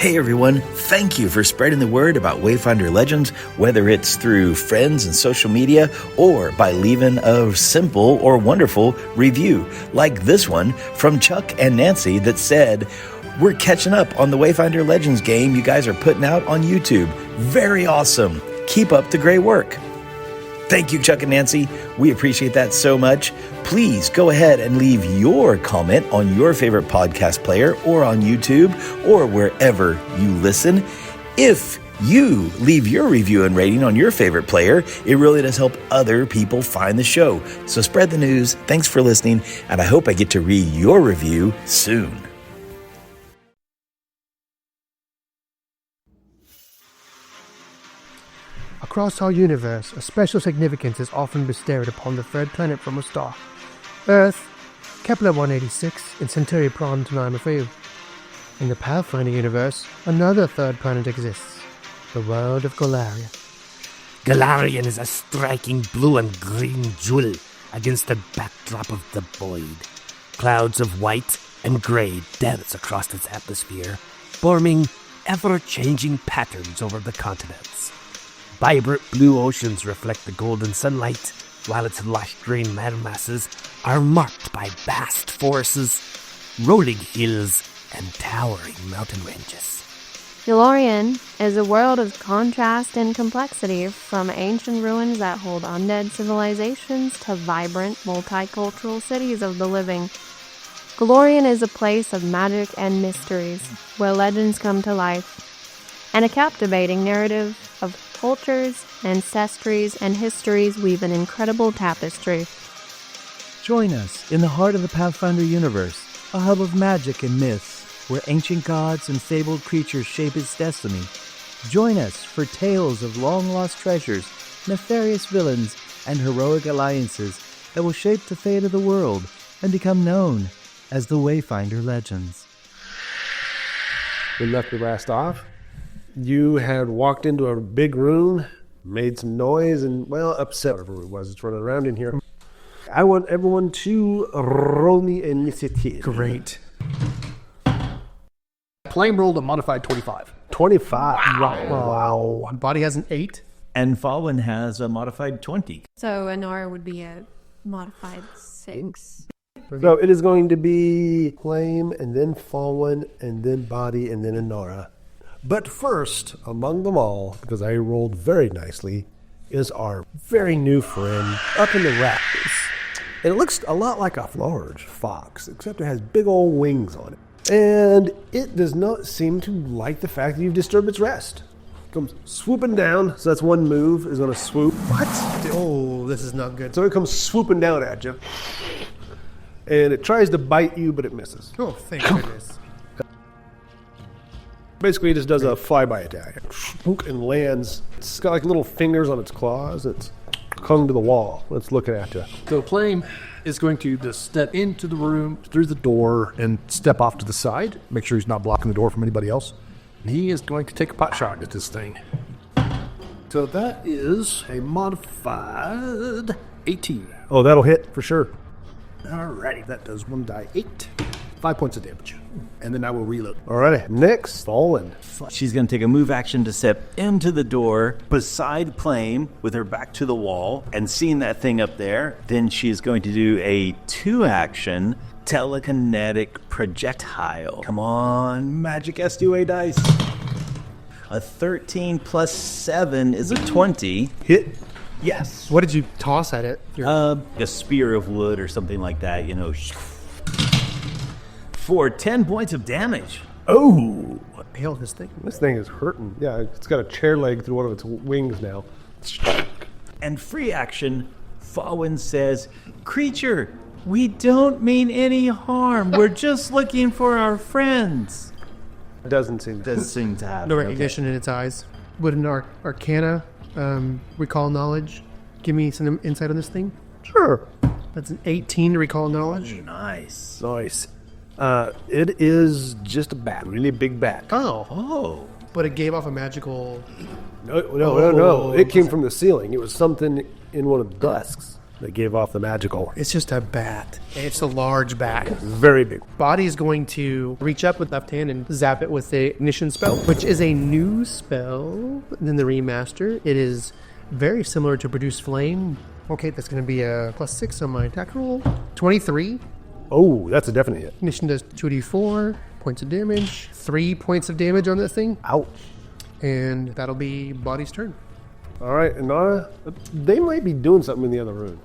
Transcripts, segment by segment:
Hey everyone, thank you for spreading the word about Wayfinder Legends, whether it's through friends and social media or by leaving a simple or wonderful review, like this one from Chuck and Nancy that said, "We're catching up on the Wayfinder Legends game you guys are putting out on YouTube. Very awesome. Keep up the great work." Thank you, Chuck and Nancy. We appreciate that so much. Please go ahead and leave your comment on your favorite podcast player or on YouTube or wherever you listen. If you leave your review and rating on your favorite player, it really does help other people find the show. So spread the news. Thanks for listening, and I hope I get to read your review soon. Across our universe, a special significance is often bestowed upon the third planet from a star. Earth, Kepler 186, in Centauri Prawn Tanima Fu. In the Pathfinder universe, another third planet exists, the world of Golarion. Golarion is a striking blue and green jewel against the backdrop of the void. Clouds of white and grey dance across its atmosphere, forming ever-changing patterns over the continents. Vibrant blue oceans reflect the golden sunlight, while its lush green landmasses are marked by vast forests, rolling hills, and towering mountain ranges. Golarion is a world of contrast and complexity, from ancient ruins that hold undead civilizations to vibrant, multicultural cities of the living. Golarion is a place of magic and mysteries, where legends come to life, and a captivating narrative of cultures, ancestries, and histories weave an incredible tapestry. Join us in the heart of the Pathfinder universe, a hub of magic and myths, where ancient gods and fabled creatures shape its destiny. Join us for tales of long-lost treasures, nefarious villains, and heroic alliances that will shape the fate of the world and become known as the Wayfinder Legends. We left the rest off. You had walked into a big room, made some noise, and, well, upset whatever it was that's running around in here. I want everyone to roll me initiative. Great. Plame rolled a modified 25. 25. Wow. Boddy has an 8. And Fawin has a modified 20. So Inara would be a modified 6. So it is going to be Plame, and then Fawin, and then Boddy, and then Inara. But first, among them all, because I rolled very nicely, is our very new friend up in the rafters. And it looks a lot like a large fox, except it has big old wings on it. And it does not seem to like the fact that you've disturbed its rest. It comes swooping down, so that's one move, is going to swoop. What? Oh, this is not good. So it comes swooping down at you. And it tries to bite you, but it misses. Oh, thank goodness. Basically, it just does a flyby attack and lands. It's got like little fingers on its claws. It's clung to the wall. It's looking at you. So Plame is going to just step into the room, through the door, and step off to the side. Make sure he's not blocking the door from anybody else. And he is going to take a pot shot at this thing. So that is a modified 18. Oh, that'll hit for sure. Alrighty, that does 1 die 8. 5 points of damage. And then I will reload. Alrighty, next, Fawin. She's going to take a move action to step into the door beside Plame with her back to the wall and seeing that thing up there. Then she's going to do a 2-action telekinetic projectile. Come on, magic S2A dice. A 13 plus 7 is a 20. Hit. Yes. What did you toss at it? A spear of wood or something like that, you know. For 10 points of damage. Oh! Hail this thing. This thing is hurting. Yeah, it's got a chair leg through one of its wings now. And free action, Fawin says, "Creature, we don't mean any harm. We're just looking for our friends." Doesn't seem to happen. No recognition in its eyes. Would an Arcana recall knowledge give me some insight on this thing? Sure. That's an 18 to recall knowledge. Nice. Nice. It is just a bat, really big bat. Oh. But it gave off a magical... No. It came from the ceiling. It was something in one of the desks. that gave off the magical. It's just a bat. It's a large bat. Very big. Body is going to reach up with left hand and zap it with the ignition spell, which is a new spell than the remaster. It is very similar to Produce Flame. Okay, that's going to be a +6 on my attack roll. 23. Oh, that's a definite hit. Ignition does 2d4 points of damage. 3 points of damage on that thing. Ouch. And that'll be Body's turn. All right, Inara, they might be doing something in the other room.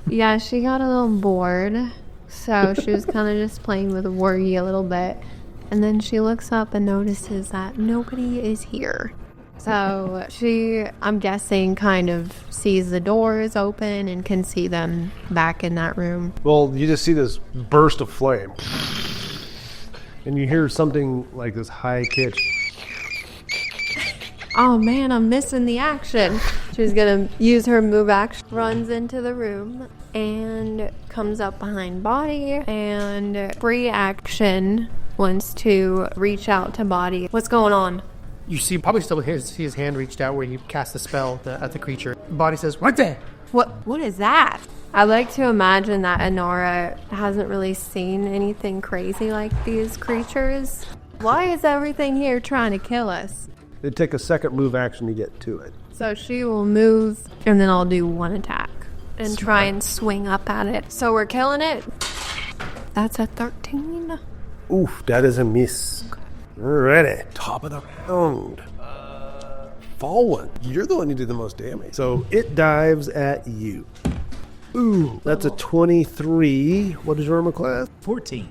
Yeah, she got a little bored, so she was kind of just playing with Worry a little bit. And then she looks up and notices that nobody is here. So she, I'm guessing, kind of sees the doors open and can see them back in that room. Well, you just see this burst of flame. And you hear something like this high pitch. Oh man, I'm missing the action. She's gonna use her move action, runs into the room, and comes up behind Boddy, and free action wants to reach out to Boddy. What's going on? You see, probably still see his hand reached out where he cast the spell at the creature. Body says, right there. What is that? I like to imagine that Inara hasn't really seen anything crazy like these creatures. Why is everything here trying to kill us? It'd take a second move action to get to it. So she will move, and then I'll do one attack and try and swing up at it. So we're killing it. That's a 13. Oof, that is a miss. Alrighty, top of the round. Fawin, you're the one who did the most damage. So it dives at you. Ooh, that's a 23. What is your armor class? 14.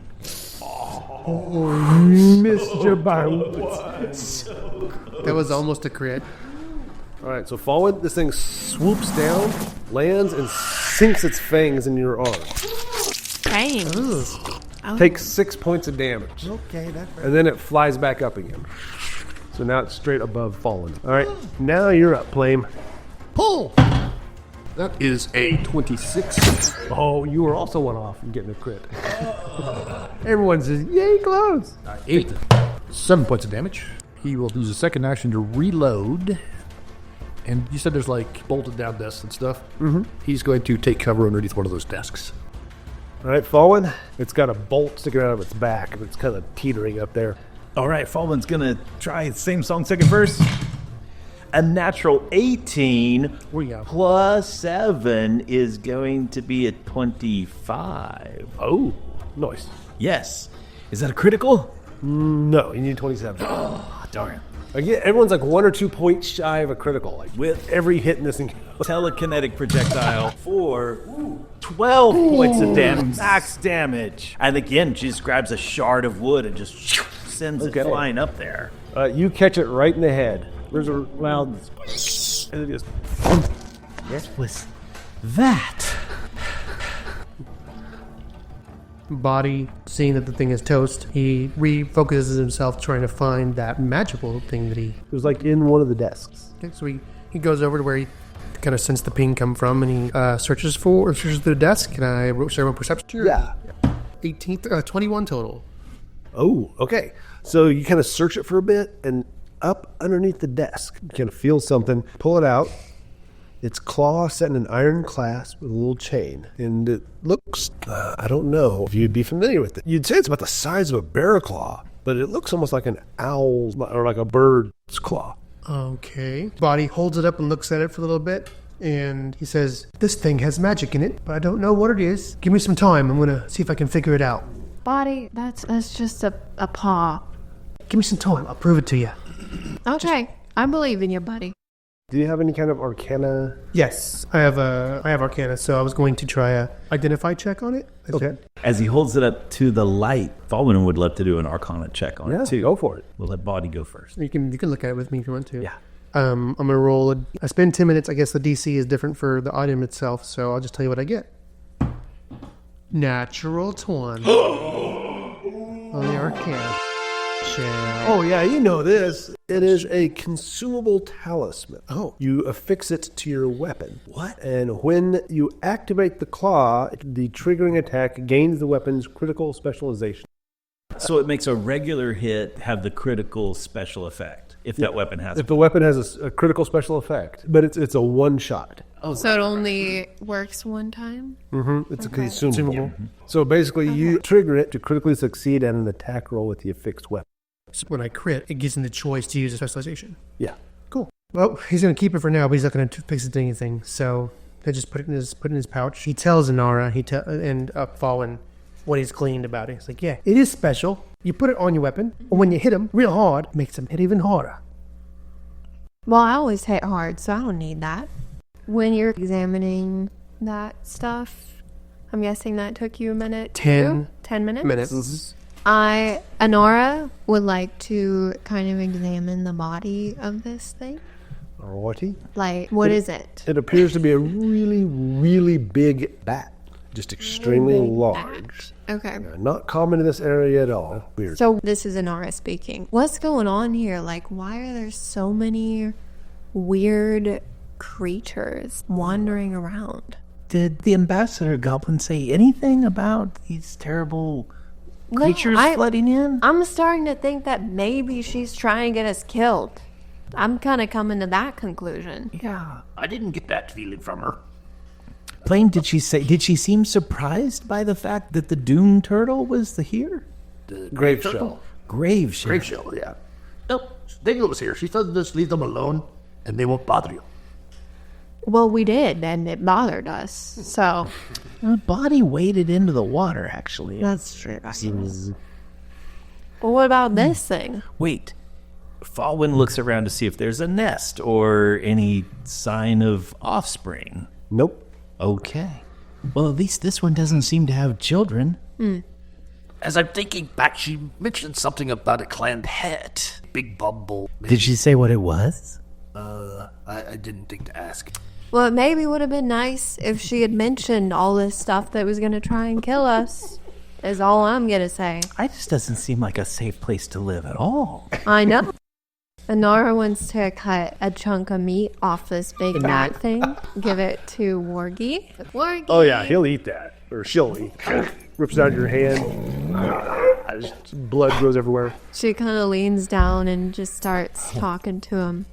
Oh, you missed your bounce. That was almost a crit. Alright, so Fawin, this thing swoops down, lands, and sinks its fangs in your arm. Fangs. Takes 6 points of damage. Okay, that's And then it flies back up again. So now it's straight above Fawin. Alright, now you're up, Plame. Pull! That is a 26. Oh, you were also one off from getting a crit. Everyone's just, yay, close. 8. 7 points of damage. He will use a second action to reload. And you said there's like bolted down desks and stuff. Mm-hmm. He's going to take cover underneath one of those desks. All right, Fawin, it's got a bolt sticking out of its back. It's kind of teetering up there. All right, Fawin's going to try the same song second verse. A natural 18 plus 7 is going to be a 25. Oh, nice. Yes. Is that a critical? No, you need 27. Oh, darn. Again, everyone's like 1 or 2 points shy of a critical. Like with every hit in this thing. Telekinetic projectile for 12 points of damage, max damage. And again, she just grabs a shard of wood and just sends it flying up there. You catch it right in the head. There's a loud, and it just. What was that? Body, seeing that the thing is toast, he refocuses himself trying to find that magical thing that he... It was like in one of the desks. Okay, so he goes over to where he kind of sensed the ping come from, and he searches through the desk. Can I share my perception? Yeah. 21 total. Oh, okay. So you kind of search it for a bit, and up underneath the desk, you kind of feel something. Pull it out. Its claw set in an iron clasp with a little chain. And it looks, I don't know if you'd be familiar with it. You'd say it's about the size of a bear claw, but it looks almost like an owl's or like a bird's claw. Okay. Body holds it up and looks at it for a little bit, and he says, "This thing has magic in it, but I don't know what it is. Give me some time. I'm going to see if I can figure it out." Body, that's just a paw. Give me some time. I'll prove it to you. Okay, I believe in you, buddy. Do you have any kind of arcana? Yes, I have Arcana, so I was going to try a identify check on it. Okay. As he holds it up to the light, Fawin would love to do an Arcana check on it too. Go for it. We'll let Boddy go first. You can look at it with me if you want to. Yeah. I'm gonna roll. I spend 10 minutes. I guess the DC is different for the item itself, so I'll just tell you what I get. Natural 20 on the Arcana check. Oh, yeah, you know this. It is a consumable talisman. Oh. You affix it to your weapon. What? And when you activate the claw, the triggering attack gains the weapon's critical specialization. So it makes a regular hit have the critical special effect if that weapon has If the weapon has a critical special effect, but it's a one shot. So it only works one time? Mm-hmm. It's a consumable. So basically, you trigger it to critically succeed at an attack roll with the affixed weapon. So when I crit, it gives him the choice to use a specialization. Yeah. Cool. Well, he's going to keep it for now, but he's not going to fix it to anything. So he'll just put it in his pouch. He tells Inara and Fawin what he's gleaned about it. He's like, yeah, it is special. You put it on your weapon, and when you hit him real hard, it makes him hit even harder. Well, I always hit hard, so I don't need that. When you're examining that stuff, I'm guessing that took you a minute? 10 minutes? Inara would like to kind of examine the body of this thing. Alrighty. Like, what is it? It appears to be a really, really big bat. Just extremely large. Okay. Not common in this area at all. Weird. So this is Inara speaking. What's going on here? Like, why are there so many weird creatures wandering around? Did the ambassador goblin say anything about these terrible creatures flooding in? I'm starting to think that maybe she's trying to get us killed. I'm kind of coming to that conclusion. Yeah. I didn't get that feeling from her. Plame, did she seem surprised by the fact that the Doom Turtle was here? The Grave turtle? shell. Grave shell. Grave shell, yeah. Nope, they knew it was here. She said just leave them alone, and they won't bother you. Well, we did, and it bothered us, so... Boddy waded into the water, actually. That's true. Well, what about this thing? Wait. Fawin looks around to see if there's a nest or any sign of offspring. Nope. Okay. Well, at least this one doesn't seem to have children. As I'm thinking back, she mentioned something about a clan head. Big bumble. Maybe. Did she say what it was? I didn't think to ask. Well, it maybe would have been nice if she had mentioned all this stuff that was going to try and kill us, is all I'm going to say. It just doesn't seem like a safe place to live at all. I know. Inara wants to cut a chunk of meat off this big bat thing, give it to Wargy. Wargy! Oh, yeah, he'll eat that. Or she'll eat. Rips it out of your hand. Blood goes everywhere. She kind of leans down and just starts talking to him.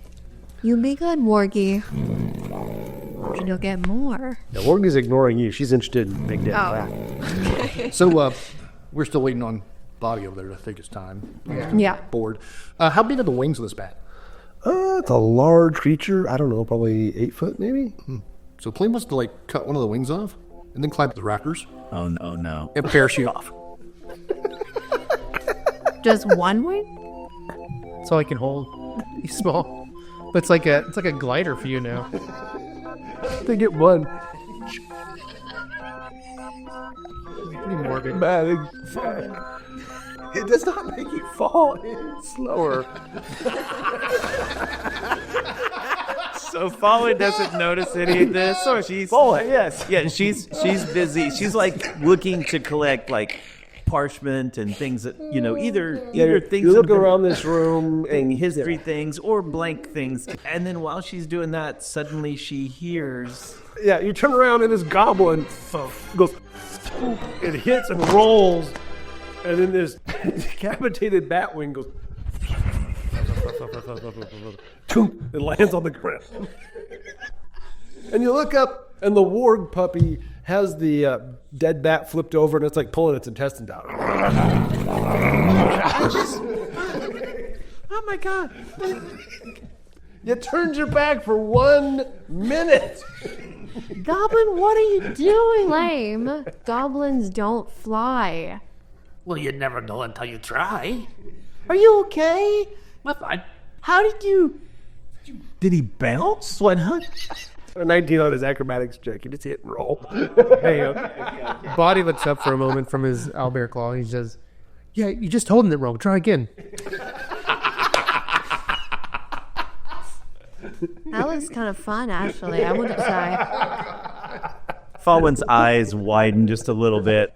You be good, Wargy. And you'll get more. Yeah, Wargy's ignoring you. She's interested in Big Dead Bat. So, we're still waiting on Boddy over there to take his time. Yeah. Bored. How big are the wings of this bat? It's a large creature. I don't know, probably 8 foot maybe. So Plame wants to cut one of the wings off and then climb the rafters Oh, no. and parachute off. Just one wing? That's all I can hold. He's small. But it's like a glider for you now. They get one. Pretty morbid. Man, it does not make you fall. It's slower. So Fawin doesn't notice any of this. So she's yes. Yeah, she's busy. She's looking to collect parchment and things that either things You look around this room and history things or blank things, and then while she's doing that, suddenly she hears. Yeah, you turn around and this goblin goes, it hits and rolls, and then this decapitated bat wing goes, it lands on the ground. And you look up, and the warg puppy has the dead bat flipped over, and it's like pulling its intestines out. Oh my god! You turned your back for 1 minute. Goblin, what are you doing? Lame. Goblins don't fly. Well, you never know until you try. Are you okay? I'm fine. How did you... Did he bounce? What, huh? A 19 on his acrobatics check. He just hit and roll. Hey, Boddy looks up for a moment from his owlbear claw. And he says, "Yeah, you're just holding it wrong. Try again." That was kind of fun, actually. I wouldn't say. Fawin's eyes widen just a little bit.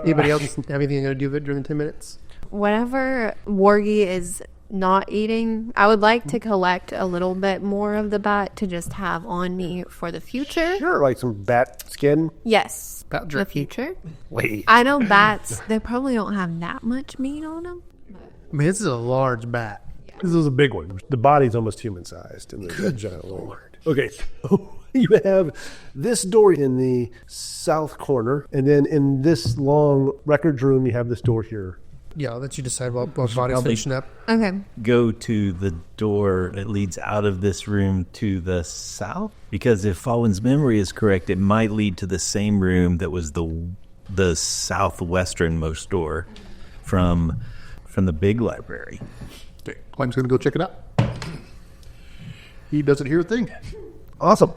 Anybody else have anything to do with it during the 10 minutes? Whatever Wargy is not eating, I would like to collect a little bit more of the bat to just have on me for the future. Sure, like some bat skin. Yes. Bat The jerky. future. Wait. I know bats, they probably don't have that much meat on them. I mean, this is a large bat. This is a big one. The body's almost human-sized. And good giant Lord. Okay, so you have this door in the south corner, and then in this long records room, you have this door here. Yeah, I'll let you decide while Body's finishing up. Okay. Go to the door that leads out of this room to the south? Because if Fawin's memory is correct, it might lead to the same room that was the southwesternmost door from the big library. Okay, Plame's going to go check it out. He doesn't hear a thing. Awesome.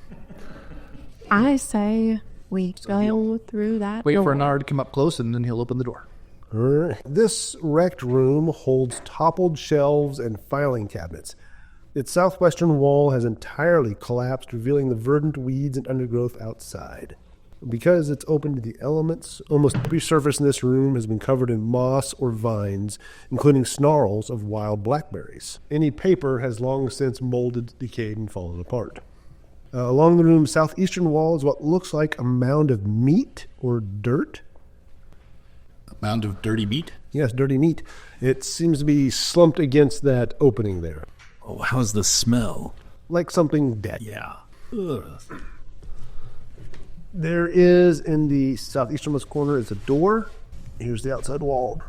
I say we go through that Wait door. for Inara to come up close, and then he'll open the door. All right. This wrecked room holds toppled shelves and filing cabinets. Its southwestern wall has entirely collapsed, revealing the verdant weeds and undergrowth outside. Because it's open to the elements, almost every surface in this room has been covered in moss or vines, including snarls of wild blackberries. Any paper has long since molded, decayed, and fallen apart. Along the room's southeastern wall is what looks like a mound of meat or dirt. A mound of dirty meat? Yes, dirty meat. It seems to be slumped against that opening there, Oh, how's the smell? like something dead. Yeah. There is, in the southeasternmost corner, is a door. Here's the outside wall.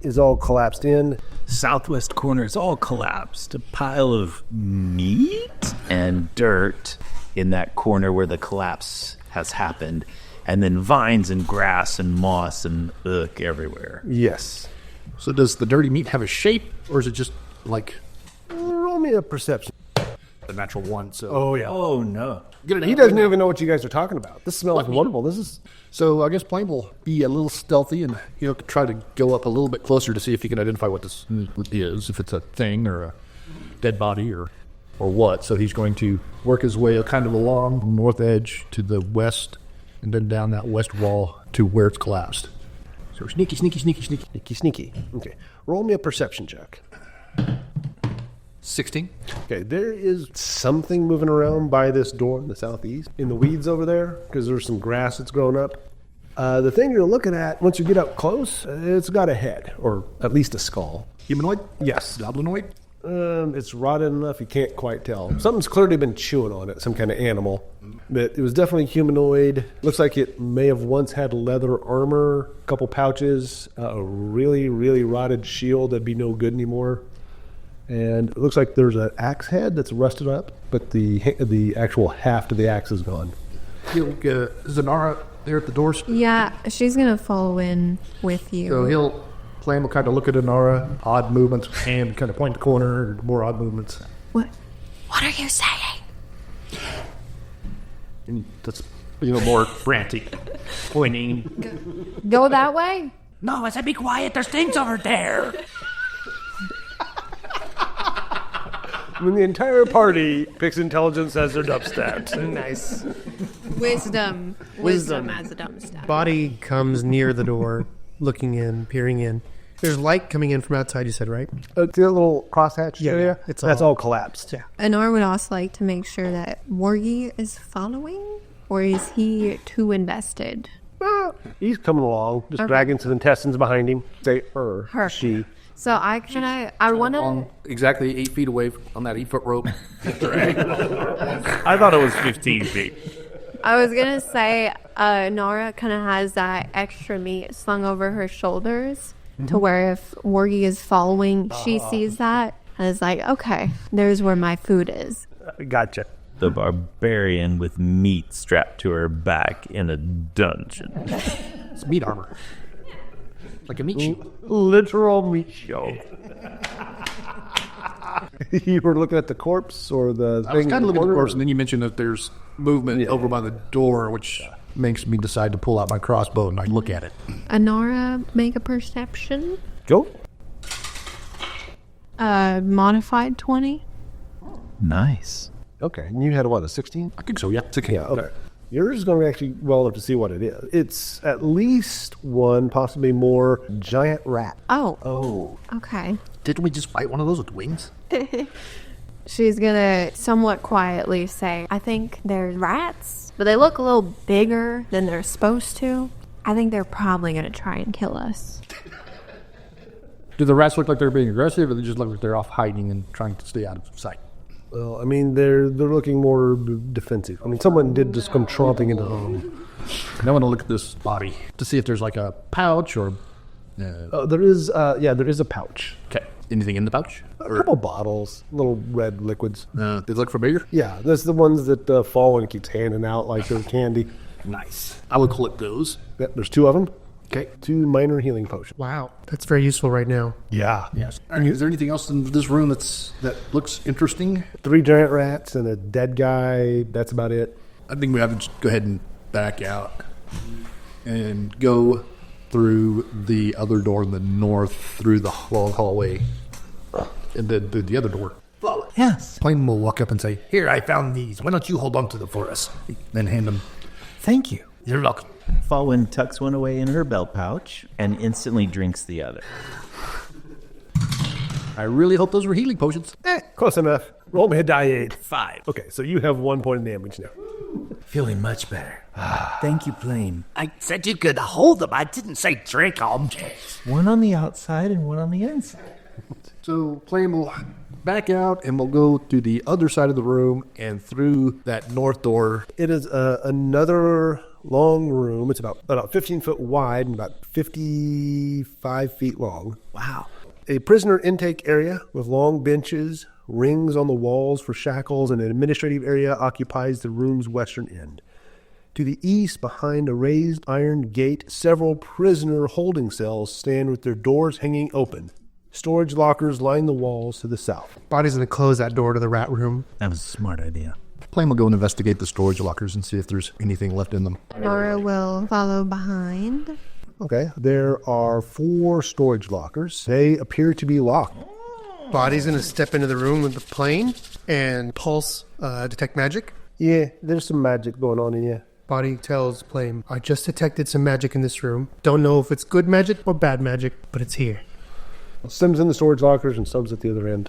Is all collapsed in. Southwest corner is all collapsed. A pile of meat and dirt in that corner where the collapse has happened. And then vines and grass and moss and everywhere. Yes. So does the dirty meat have a shape, or is it just like Roll me a perception. a natural one? So Oh, yeah. Oh, no. get it. He doesn't even know what you guys are talking about. This smells wonderful. This is... So I guess Plame will be a little stealthy and try to go up a little bit closer to see if he can identify what this is, if it's a thing or a dead body or what. So he's going to work his way kind of along the north edge to the west and then down that west wall to where it's collapsed. So sneaky. Sneaky. Okay. Roll me a perception check. 16. Okay, there is something moving around by this door in the southeast, in the weeds over there, because there's some grass that's grown up. The thing you're looking at, once you get up close, it's got a head, or at least a skull. Humanoid? Yes. Goblinoid? It's rotted enough you can't quite tell. Something's clearly been chewing on it, some kind of animal. But it was definitely humanoid. Looks like it may have once had leather armor, a couple pouches, a really, really rotted shield that'd be no good anymore. And it looks like there's an axe head that's rusted up, but the actual haft of the axe is gone. Is Inara there at the doors? Yeah, she's going to follow in with you. So Plame will kind of look at Inara, odd movements, and kind of point the corner, more odd movements. What are you saying? And that's more frantic. Pointing. Go that way? No, I said be quiet. There's things over there. When the entire party picks intelligence as their dump stat. Nice. Wisdom. Wisdom as a dumb stat. Body comes near the door, looking in, peering in. There's light coming in from outside, you said, right? See that little crosshatch area? It's That's all- all collapsed. Yeah. Anor would also like to make sure that Wargi is following, or is he too invested? Well, he's coming along, just Okay. dragging some intestines behind him. Say her. She. So I want to... Exactly 8 feet away on that 8-foot rope. I thought it was 15 feet. I was going to say, Nora kind of has that extra meat slung over her shoulders to where if Wargi is following, she sees that and is like, okay, there's where my food is. Gotcha. The barbarian with meat strapped to her back in a dungeon. It's meat armor. Like a meat shield. Literal meat show. You were looking at the corpse or the I was thing? kind of looking at the corner? corpse, and then you mentioned that there's movement over by the door, which makes me decide to pull out my crossbow and I look at it. Anora, make a perception. Go. Modified 20. Nice. Okay. And you had what, a 16? I think so, yeah. Yeah, okay. Yours is going to be actually well enough to see what it is. It's at least one, possibly more, giant rat. Oh, okay. Didn't we just fight one of those with wings? She's gonna somewhat quietly say, I think there's rats, but they look a little bigger than they're supposed to. I think they're probably gonna try and kill us. Do the rats look like they're being aggressive, or they just look like they're off hiding and trying to stay out of sight? Well, I mean, they're looking more defensive. I mean, someone did just come tromping into the home. I want to look at this body to see if there's like a pouch or... There is a pouch. Okay. Anything in the pouch? A couple bottles, little red liquids. They look familiar? Yeah, that's the ones that Fawin keeps handing out like they're candy. Nice. I would collect those. Yep, there's 2 of them. Okay. 2 minor healing potions. Wow, that's very useful right now. Yeah. Yes. Is there anything else in this room that looks interesting? 3 giant rats and a dead guy. That's about it. I think we have to just go ahead and back out and go through the other door in the north, through the long hallway, and then the other door. Yes. Plame will walk up and say, "Here, I found these. Why don't you hold on to them for us?" Then hand them. Thank you. You're welcome. Fawin tucks one away in her belt pouch and instantly drinks the other. I really hope those were healing potions. Close enough. Roll me a die 8. 5. Okay, so you have 1 point of damage now. Feeling much better. Thank you, Plame. I said you could hold them. I didn't say drink them. One on the outside and one on the inside. So Plame will back out and we'll go to the other side of the room and through that north door. It is another long room. It's about 15 foot wide and about 55 feet long. Wow. A prisoner intake area with long benches, rings on the walls for shackles, and an administrative area occupies the room's western end. To the east, behind a raised iron gate, several prisoner holding cells stand with their doors hanging open. Storage lockers line the walls to the south. Boddy's going to close that door to the rat room. That was a smart idea. Plame will go and investigate the storage lockers and see if there's anything left in them. Nora will follow behind. Okay, there are 4 storage lockers. They appear to be locked. Boddy's going to step into the room with the plane and pulse detect magic. Yeah, there's some magic going on in here. Boddy tells Plame, I just detected some magic in this room. Don't know if it's good magic or bad magic, but it's here. Some's in the storage lockers and some's at the other end.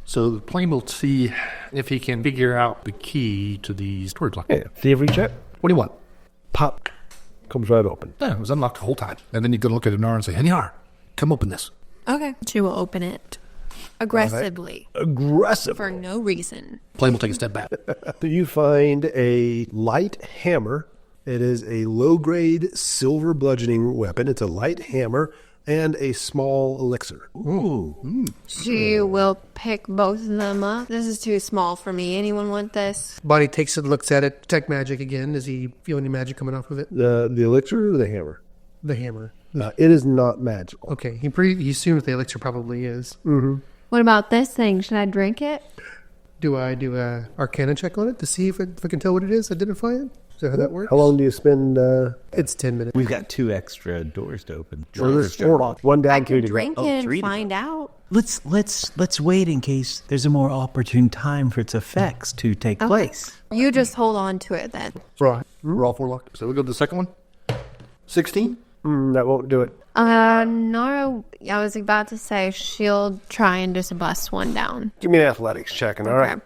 So Plame will see if he can figure out the key to the storage locker. Yeah, thievery check. What do you want? Pop. Comes right open. Yeah, it was unlocked the whole time. And then you go look at Inara and say, Inara, come open this. Okay. She will open it aggressively Aggressive. for no reason. Plame will take a step back. You find a light hammer. It is a low-grade silver bludgeoning weapon. It's a light hammer and a small elixir. Ooh. She will pick both of them up. This is too small for me. Anyone want this? Boddy takes it, looks at it, detect magic again. Does he feel any magic coming off of it? The elixir or the hammer? The hammer. It is not magical. Okay, he assumes the elixir probably is. Mm-hmm. What about this thing? Should I drink it? Do I do a Arcana check on it to see if I can tell what it is, identify it? Is that how that works? How long do you spend? It's 10 minutes. We've got 2 extra doors to open. One down, I 2 can to go. drink it and 3 to find out. Let's wait in case there's a more opportune time for its effects to take place. You just hold on to it then. Right. We're all 4 locked. So we go to the second one. 16? That won't do it. Nora, I was about to say she'll try and just bust one down. Give me an athletics check, all right? Okay.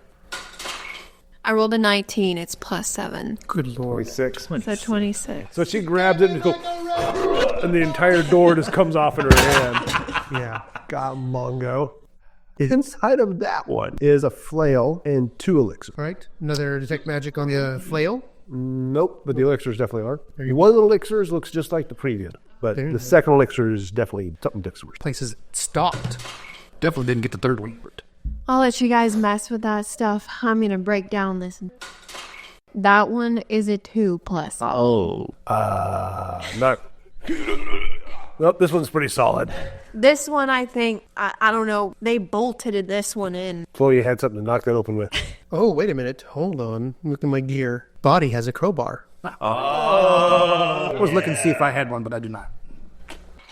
I rolled a 19. It's +7. Good lord. 26. So 26. So she grabs it and goes, and the entire door just comes off in her hand. Yeah. God, Mongo. Inside of that one is a flail and 2 elixirs. All right. Another detect magic on the flail. Nope, but the elixirs definitely are. One of the elixirs looks just like the previous, but the second elixir is definitely something different. Place is stopped. Definitely didn't get the third one. I'll let you guys mess with that stuff. I'm going to break down this. That one is a 2 plus. Oh. No. Nope, this one's pretty solid. This one, I think, I don't know, they bolted this one in. Chloe had something to knock that open with. Oh, wait a minute. Hold on. Look at my gear. Boddy has a crowbar. I was looking to see if I had one, but I do not.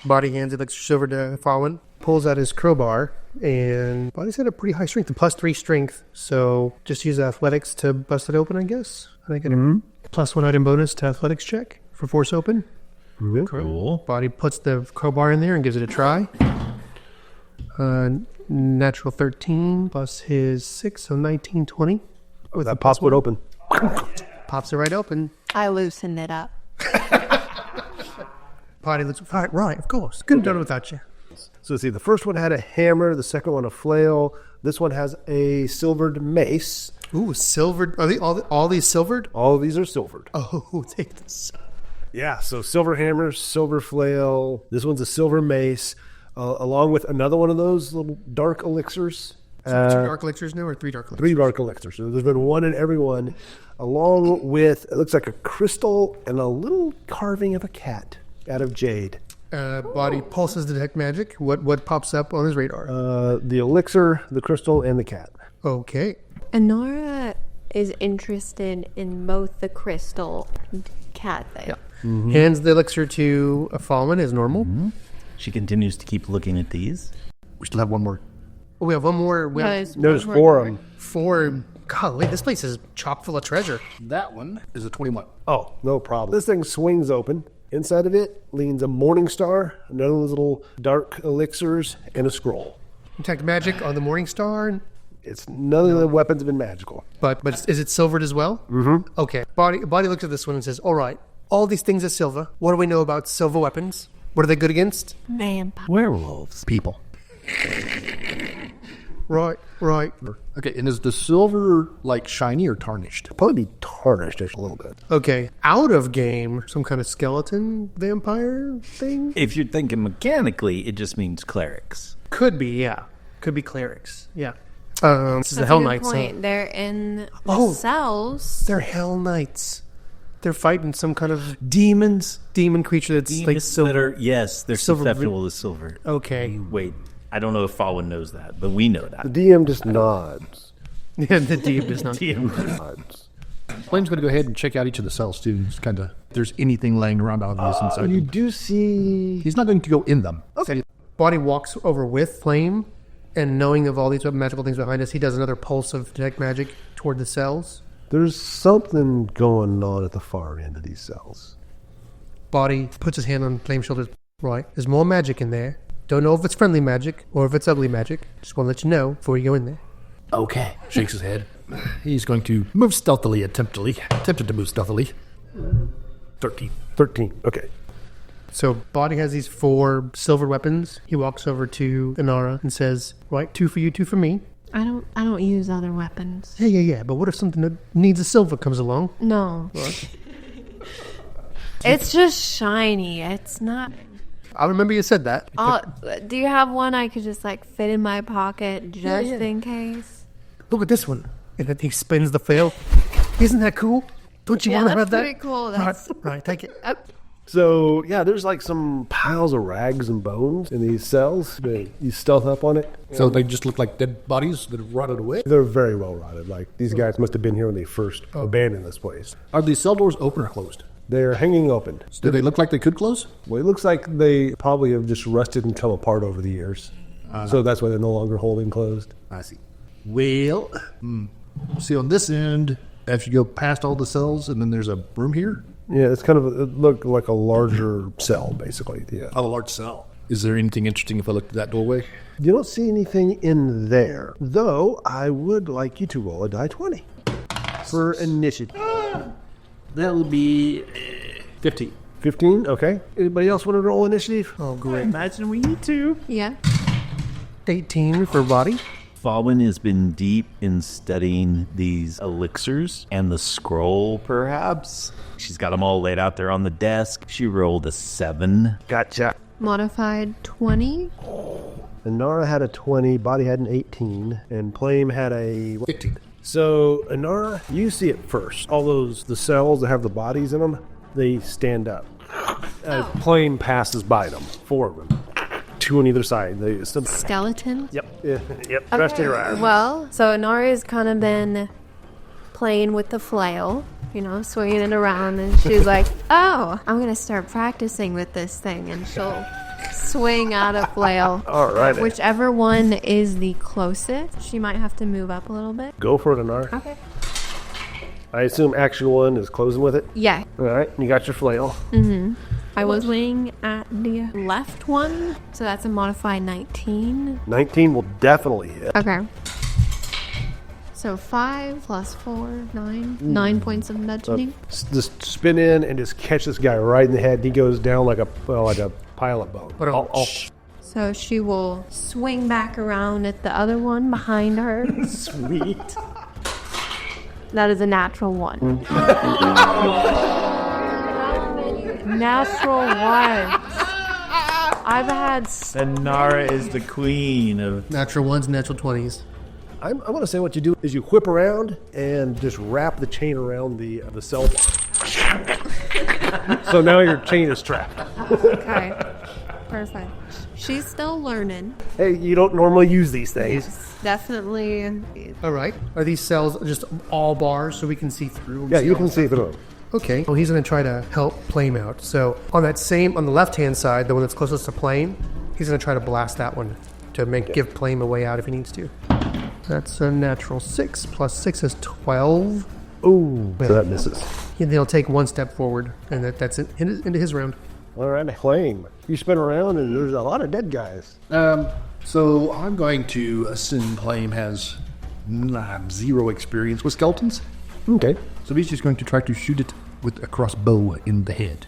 Boddy hands it over to Fawin, pulls out his crowbar, and Boddy's got a pretty high strength, a +3 strength, so just use athletics to bust it open, I guess. I get a +1 item bonus to athletics check for force open. Cool. Boddy puts the crowbar in there and gives it a try. Natural 13 plus his 6, so 19, 20. Oh, that pops would open. Pops it right open. I loosened it up. Boddy looks, right, of course. Couldn't have done it without you. So let's see, the first one had a hammer, the second one a flail. This one has a silvered mace. Ooh, silvered. Are they all these silvered? All of these are silvered. Oh, take this. Yeah, so silver hammer, silver flail. This one's a silver mace, along with another one of those little dark elixirs. So 2 dark elixirs now, or 3 dark elixirs? 3 dark elixirs. So there's been one in every one, along with, it looks like a crystal and a little carving of a cat out of jade. Boddy pulses detect magic. What pops up on his radar? The elixir, the crystal, and the cat. Okay. Inara is interested in both the crystal and cat thing. Yeah. Mm-hmm. Hands the elixir to a Fawin as normal. Mm-hmm. She continues to keep looking at these. We still have one more. Oh, we have one more. There's 4 of them. 4. Golly, this place is chock full of treasure. That one is a 21. Oh, no problem. This thing swings open. Inside of it leans a morning star, another of those little dark elixirs, and a scroll. Detect magic on the morning star. It's none of the weapons have been magical. But is it silvered as well? Mm-hmm. Okay. Boddy looks at this one and says, all right, all these things are silver. What do we know about silver weapons? What are they good against? Vampire. Werewolves. People. Right. Okay, and is the silver like shiny or tarnished? Probably be tarnished just a little bit. Okay. Out of game, some kind of skeleton vampire thing? If you're thinking mechanically, it just means clerics. Could be, yeah. Could be clerics. Yeah. This is the Hell Knights. Point. Huh? They're in the cells. They're Hell Knights. They're fighting some kind of Demon creature that's like silver. they're silver susceptible to silver. Okay. Wait, I don't know if Fawin knows that, but we know that. The DM just nods. Yeah, the DM is not. Nods. Flame's going to go ahead and check out each of the cells too. Just kind of, if there's anything laying around obvious inside. You them. do see... He's not going to go in them. Okay. Boddy walks over with Plame, and knowing of all these magical things behind us, he does another pulse of detect magic toward the cells. There's something going on at the far end of these cells. Boddy puts his hand on Plame's shoulders. Right, there's more magic in there. Don't know if it's friendly magic or if it's ugly magic. Just want to let you know before you go in there. Okay. Shakes his head. He's going to move stealthily, attempted to move stealthily. 13. Okay. So Boddy has these 4 silver weapons. He walks over to Inara and says, right, 2 for you, 2 for me. I don't use other weapons. Yeah. But what if something that needs a silver comes along? No. What? It's just shiny. It's not. I remember you said that. Do you have one I could just like fit in my pocket just in case? Look at this one. And then he spins the flail. Isn't that cool? Don't you want to have that? Pretty cool. That's Right, take it. So, yeah, there's like some piles of rags and bones in these cells. You stealth up on it. So they just look like dead bodies that have rotted away? They're very well rotted. Like, these guys must have been here when they first abandoned this place. Are these cell doors open or closed? They're hanging open. Do they look like they could close? Well, it looks like they probably have just rusted and come apart over the years. So that's why they're no longer holding closed. I see. Well, see on this end, after you go past all the cells, and then there's a room here? Yeah, it's kind of, it looked like a larger cell, basically. Yeah. Oh, a large cell. Is there anything interesting if I looked at that doorway? You don't see anything in there, though I would like you to roll a die 20 for initiative. That will be 15. 15, okay. Anybody else want to roll initiative? Oh, great. Imagine we need to. Yeah. 18 for Boddy. Fawin has been deep in studying these elixirs and the scroll, perhaps. She's got them all laid out there on the desk. She rolled a 7. Gotcha. Modified 20. Inara had a 20, Boddy had an 18, and Plame had a 15. So, Inara, you see it first. All the cells that have the bodies in them, they stand up. As Plame passes by them, 4 of them. 2 on either side. Skeleton? Yep. Yep. Dressed in rags. Well, so Inara's kind of been playing with the flail, swinging it around, and she's like, oh, I'm going to start practicing with this thing, and she'll swing out a flail. All right. Whichever one is the closest, she might have to move up a little bit. Go for it, Inara. Okay. I assume action 1 is closing with it? Yeah. All right. You got your flail. Mm-hmm. I was swinging at the left one, so that's a modified 19. 19 will definitely hit. Okay. So 5 plus 4, 9. 9 points of bludgeoning. Just spin in and just catch this guy right in the head. He goes down like a pile of bone. So she will swing back around at the other one behind her. Sweet. That is a natural 1. Natural 1. I've had... Inara is the queen of... Natural 1s, natural 20s. I'm going to say what you do is you whip around and just wrap the chain around the cell block. So now your chain is trapped. Okay. Perfect. She's still learning. Hey, you don't normally use these things. Yes, definitely. All right. Are these cells just all bars so we can see through? Yeah, you can see through. Okay. Well, he's going to try to help Plame out. So on the left-hand side, the one that's closest to Plame, he's going to try to blast that one to give Plame a way out if he needs to. That's a natural 6 plus 6 is 12. Ooh, so that misses. He'll take one step forward, and that's it, into his round. All right, Plame. You spin around, and there's a lot of dead guys. So I'm going to assume Plame has 0 experience with skeletons. Okay. So he's just going to try to shoot it with a crossbow in the head.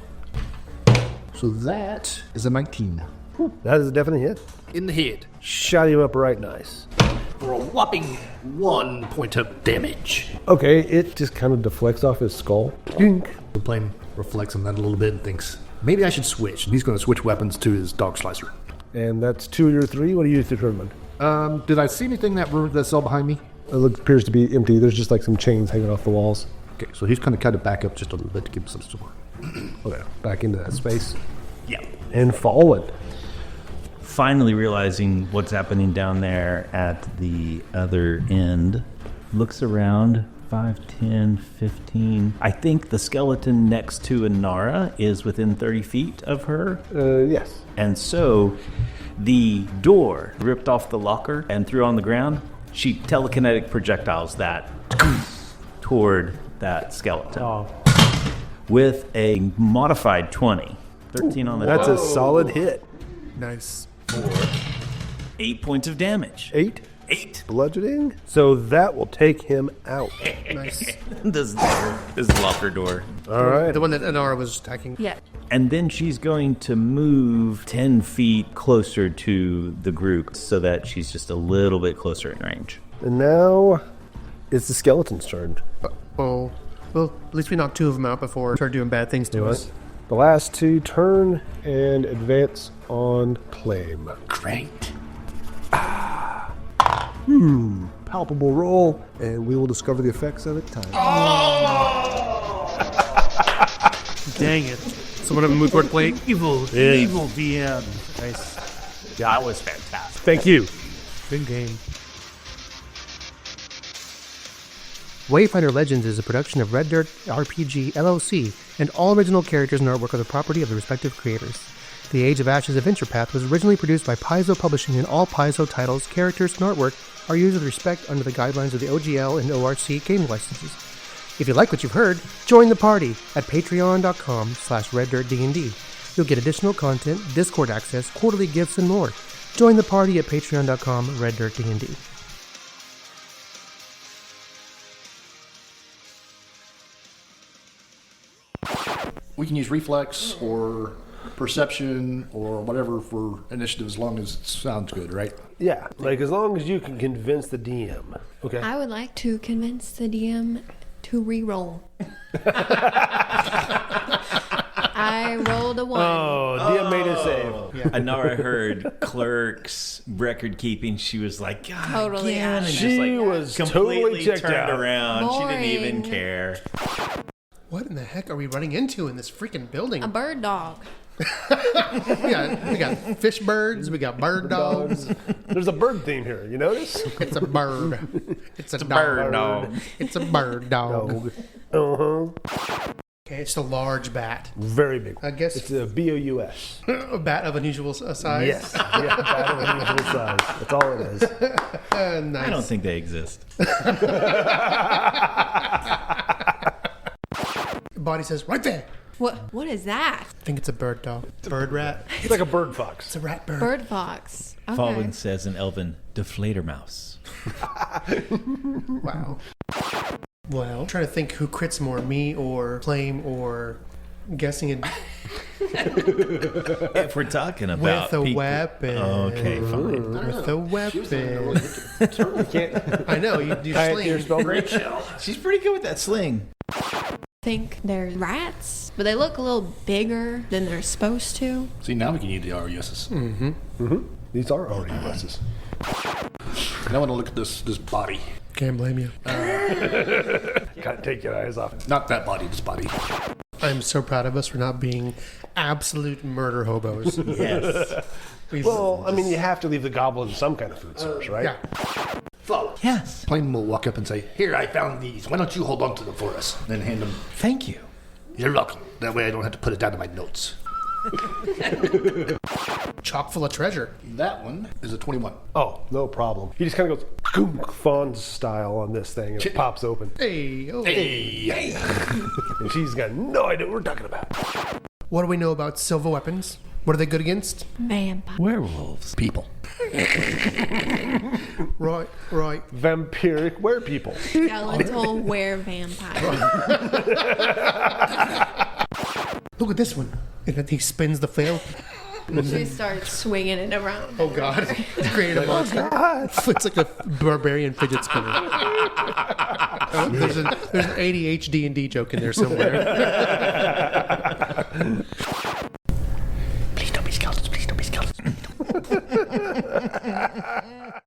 So that is a 19. That is a definite hit. In the head. Shot him up right nice. For a whopping 1 point of damage. Okay, it just kind of deflects off his skull. Dink. The Plame reflects on that a little bit and thinks, maybe I should switch. And he's going to switch weapons to his dog slicer. And that's 2 of your 3. What do you determine? Did I see anything in that cell behind me? It appears to be empty. There's just like some chains hanging off the walls. Okay, so he's going to kind of back up just a little bit to give him some support. Okay, back into that space. Yeah. And Fawin. Finally realizing what's happening down there at the other end, looks around, 5, 10, 15. I think the skeleton next to Inara is within 30 feet of her. Yes. And so the door ripped off the locker and threw on the ground. She telekinetic projectiles that toward that skeleton. With a modified 20. 13 on the That's die. a solid hit. Nice. 8 points of damage. 8? 8. Bludgeoning. So that will take him out. Nice. This locker door. All right. The one that Inara was attacking. Yeah. And then she's going to move 10 feet closer to the group so that she's just a little bit closer in range. And now it's the skeleton's turn. Oh. Well, at least we knocked 2 of them out before they started doing bad things to us. The last 2 turn and advance on Plame. Great. Palpable roll, and we will discover the effects of it time. Dang it. So one of them moved toward Plame. Evil DM. Nice. That was fantastic. Thank you. Good game. Wayfinder Legends is a production of Red Dirt RPG LLC, and all original characters and artwork are the property of the respective creators. The Age of Ashes Adventure Path was originally produced by Paizo Publishing, and all Paizo titles, characters, and artwork are used with respect under the guidelines of the OGL and ORC game licenses. If you like what you've heard, join the party at patreon.com/reddirtdnd. You'll get additional content, Discord access, quarterly gifts, and more. Join the party at patreon.com/reddirtdnd. We can use reflex or perception or whatever for initiative as long as it sounds good, right? Yeah, like as long as you can convince the DM. Okay. I would like to convince the DM to re-roll. I rolled a 1. Oh, DM made a save. Yeah. Inara heard clerks, record keeping. She was like, God, Totally again, and out. just She like was completely totally checked turned out. around. She didn't even Boring. care. What in the heck are we running into in this freaking building? A bird dog. we got fish birds, we got bird dogs. There's a bird theme here. You notice? It's a bird. It's a bird dog. dog. It's a bird dog. Uh-huh. Okay, it's a large bat. Very big. I guess It's a BOUS. a bat of unusual size. Yes. Yeah, bat of unusual size. That's all it is. Nice. I don't think they exist. Boddy says, right there. What is that? I think it's a bird dog. Bird rat. It's like a bird fox. It's a rat bird. Bird fox. Okay. Fawin says in Elven, deflator mouse. Wow. Well, I'm trying to think who crits more, me or Plame or I'm guessing it. If we're talking about With a people- weapon. Okay, fine. With a weapon. You can't. I know, you Kayak your sling. spell Shell. She's pretty good with that sling. Think they're rats, but they look a little bigger than they're supposed to. See, now we can use the RUSs. These are already USs. And I want to look at this body. Can't blame you. Can't take your eyes off it. Not that body, this body. I'm so proud of us for not being absolute murder hobos. Yes. Well, I mean, you have to leave the goblin some kind of food source, right? Yeah. Follow. Yes. Plame will walk up and say, "Here, I found these. Why don't you hold on to them for us?" Then hand them. Thank you. You're welcome. That way I don't have to put it down in my notes. Chock full of treasure. That one is a 21. Oh, no problem. He just kind of goes goom, fawn style on this thing and it pops open. Hey, oh. Hey! And she's got no idea what we're talking about. What do we know about silver weapons? What are they good against? Vampire. Werewolves. People. Right. Vampiric werepeople. Skeletal were-vampire. Look at this one. And then he spins the flail. She starts swinging it around. Oh, God. Created a monster. It's like a barbarian fidget spinner. Oh, there's an ADHD and D joke in there somewhere. Please don't be skeletons. Please don't be skeletons.